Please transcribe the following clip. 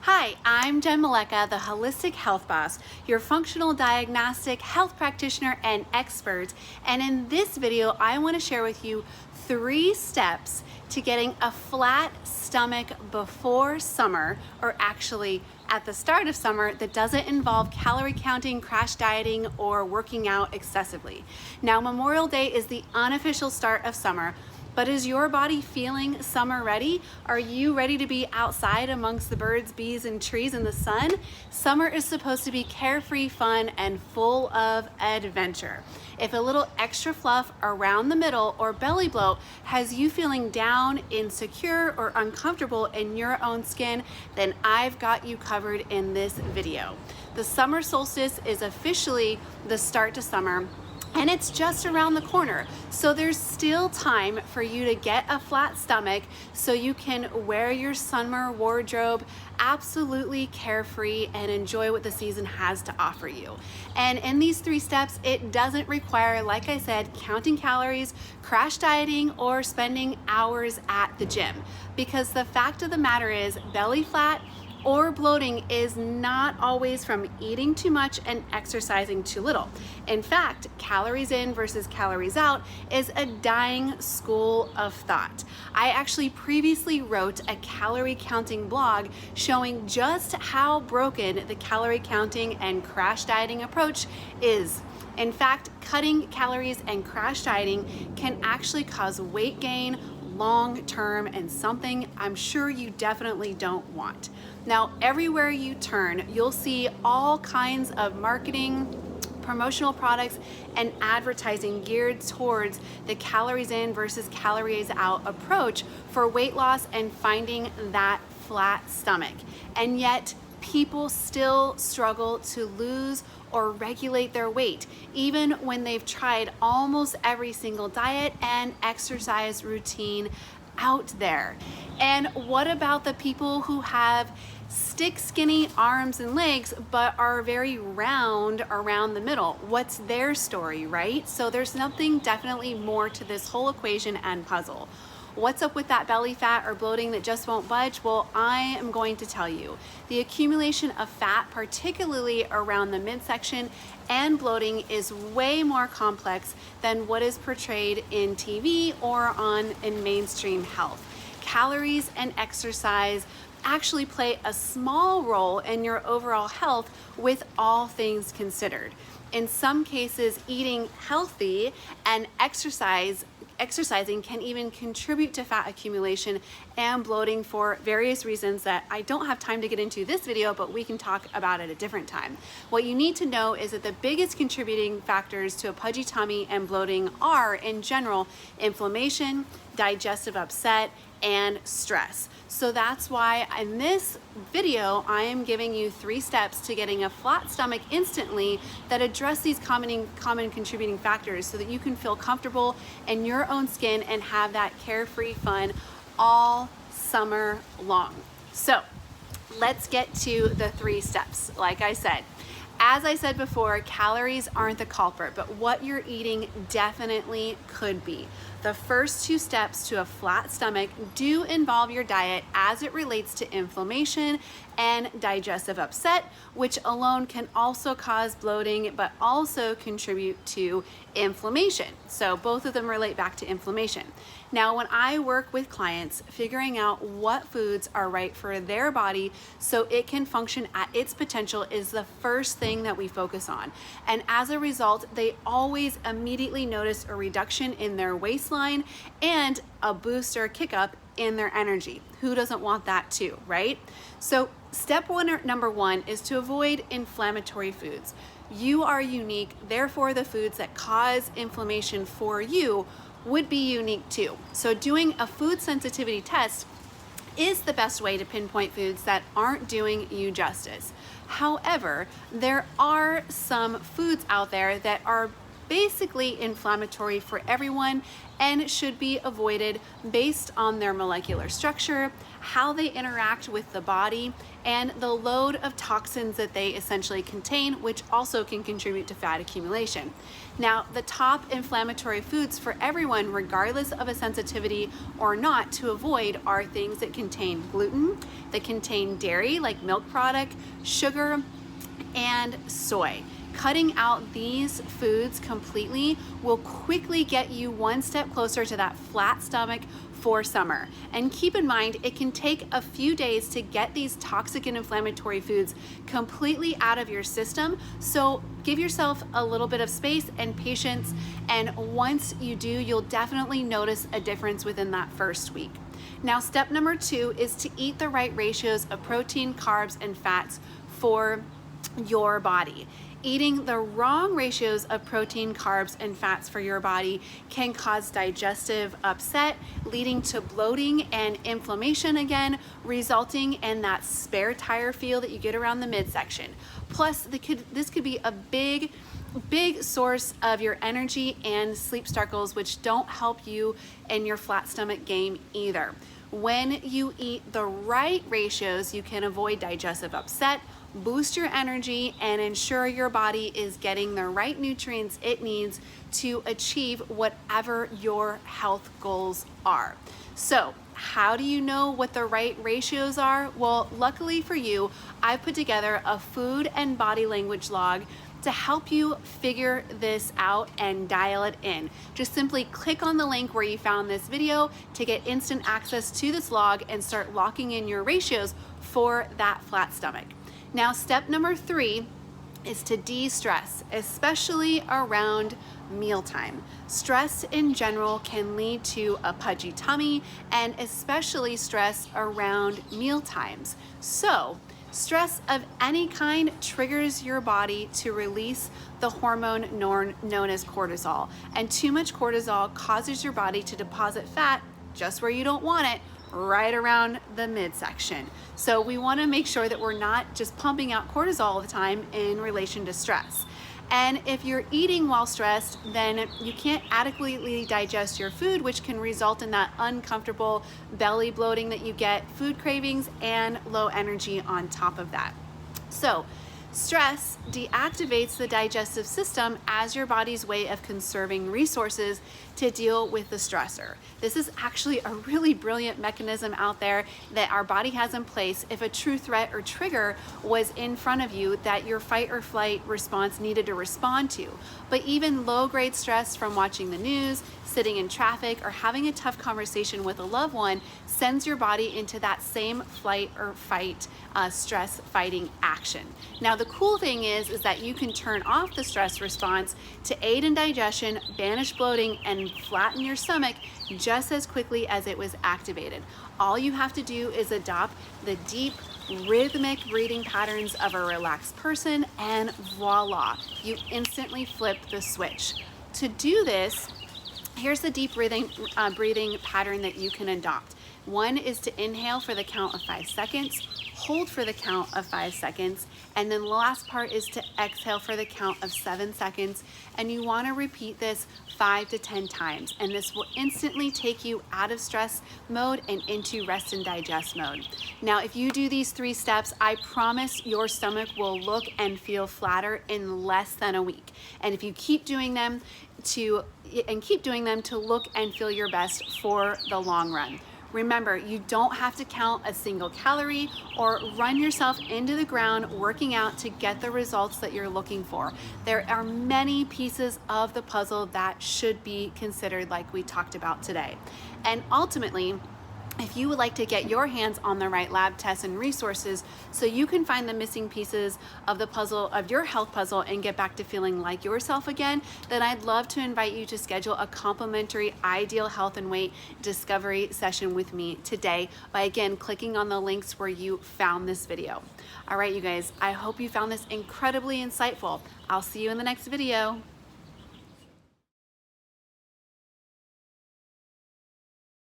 Hi, I'm Jenn, the Holistic Health Boss, your functional diagnostic health practitioner and expert. And in this video, I want to share with you 3 steps to getting a flat stomach before summer, or actually at the start of summer, that doesn't involve calorie counting, crash dieting, or working out excessively. Now, Memorial Day is the unofficial start of summer. But is your body feeling summer ready? Are you ready to be outside amongst the birds, bees, and trees in the sun? Summer is supposed to be carefree, fun, and full of adventure. If a little extra fluff around the middle or belly bloat has you feeling down, insecure, or uncomfortable in your own skin, then I've got you covered in this video. The summer solstice is officially the start to summer, and it's just around the corner. So there's still time for you to get a flat stomach so you can wear your summer wardrobe absolutely carefree and enjoy what the season has to offer you. And in these 3 steps, it doesn't require, like I said, counting calories, crash dieting, or spending hours at the gym. Because the fact of the matter is, belly flat or bloating is not always from eating too much and exercising too little. In fact, calories in versus calories out is a dying school of thought. I actually previously wrote a calorie counting blog showing just how broken the calorie counting and crash dieting approach is. In fact, cutting calories and crash dieting can actually cause weight gain long term, and something I'm sure you definitely don't want. Now, everywhere you turn, you'll see all kinds of marketing, promotional products, and advertising geared towards the calories in versus calories out approach for weight loss and finding that flat stomach. And yet, people still struggle to lose or regulate their weight, even when they've tried almost every single diet and exercise routine out there. And what about the people who have stick skinny arms and legs but are very round around the middle? What's their story, right? So there's something definitely more to this whole equation and puzzle. What's up with that belly fat or bloating that just won't budge? Well, I am going to tell you. The accumulation of fat, particularly around the midsection, and bloating is way more complex than what is portrayed in TV or in mainstream health. Calories and exercise actually play a small role in your overall health, with all things considered. In some cases, eating healthy and exercising can even contribute to fat accumulation and bloating for various reasons that I don't have time to get into this video, but we can talk about it a different time. What you need to know is that the biggest contributing factors to a pudgy tummy and bloating are, in general, inflammation, digestive upset, and stress. So that's why in this video, I am giving you 3 steps to getting a flat stomach instantly that address these common contributing factors so that you can feel comfortable in your own skin and have that carefree fun all summer long. So let's get to the 3 steps. Like I said, as I said before, calories aren't the culprit, but what you're eating definitely could be. The first 2 steps to a flat stomach do involve your diet as it relates to inflammation and digestive upset, which alone can also cause bloating, but also contribute to inflammation. So both of them relate back to inflammation. Now, when I work with clients, figuring out what foods are right for their body so it can function at its potential is the first thing that we focus on. And as a result, they always immediately notice a reduction in their waistline and a boost or a kick up in their energy. Who doesn't want that too, right? So step number 1 is to avoid inflammatory foods. You are unique, therefore the foods that cause inflammation for you would be unique too. So doing a food sensitivity test is the best way to pinpoint foods that aren't doing you justice. However, there are some foods out there that are basically inflammatory for everyone and should be avoided based on their molecular structure, how they interact with the body, and the load of toxins that they essentially contain, which also can contribute to fat accumulation. Now, the top inflammatory foods for everyone, regardless of a sensitivity or not, to avoid are things that contain gluten, that contain dairy like milk product, sugar, and soy. Cutting out these foods completely will quickly get you one step closer to that flat stomach for summer. And keep in mind, it can take a few days to get these toxic and inflammatory foods completely out of your system. So give yourself a little bit of space and patience. And once you do, you'll definitely notice a difference within that first week. Now, step number 2 is to eat the right ratios of protein, carbs, and fats for your body. Eating the wrong ratios of protein, carbs, and fats for your body can cause digestive upset, leading to bloating and inflammation again, resulting in that spare tire feel that you get around the midsection. Plus, this could be a big source of your energy and sleep cycles, which don't help you in your flat stomach game either. When you eat the right ratios, you can avoid digestive upset, boost your energy, and ensure your body is getting the right nutrients it needs to achieve whatever your health goals are. So, how do you know what the right ratios are? Well, luckily for you, I put together a food and body language log to help you figure this out and dial it in. Just simply click on the link where you found this video to get instant access to this log and start locking in your ratios for that flat stomach. Now, step number 3 is to de-stress, especially around mealtime. Stress in general can lead to a pudgy tummy, and especially stress around meal times. So, stress of any kind triggers your body to release the hormone known as cortisol. And too much cortisol causes your body to deposit fat just where you don't want it, right around the midsection. So we want to make sure that we're not just pumping out cortisol all the time in relation to stress. And if you're eating while stressed, then you can't adequately digest your food, which can result in that uncomfortable belly bloating that you get, food cravings, and low energy on top of that. So, stress deactivates the digestive system as your body's way of conserving resources to deal with the stressor. This is actually a really brilliant mechanism out there that our body has in place if a true threat or trigger was in front of you that your fight or flight response needed to respond to. But even low-grade stress from watching the news, sitting in traffic, or having a tough conversation with a loved one sends your body into that same flight or fight stress fighting action. Now, the cool thing is that you can turn off the stress response to aid in digestion, banish bloating, and flatten your stomach just as quickly as it was activated. All you have to do is adopt the deep, rhythmic breathing patterns of a relaxed person, and voila, you instantly flip the switch. To do this, here's the deep breathing pattern that you can adopt. One is to inhale for the count of 5 seconds, hold for the count of 5 seconds, and then the last part is to exhale for the count of 7 seconds. And you want to repeat this 5 to 10 times, and this will instantly take you out of stress mode and into rest and digest mode. Now, if you do these 3 steps, I promise your stomach will look and feel flatter in less than a week. And if you keep doing them to look and feel your best for the long run. Remember, you don't have to count a single calorie or run yourself into the ground working out to get the results that you're looking for. There are many pieces of the puzzle that should be considered, like we talked about today. And ultimately, if you would like to get your hands on the right lab tests and resources so you can find the missing pieces of the puzzle, of your health puzzle, and get back to feeling like yourself again, then I'd love to invite you to schedule a complimentary Ideal Health and Weight discovery session with me today by, again, clicking on the links where you found this video. All right, you guys, I hope you found this incredibly insightful. I'll see you in the next video.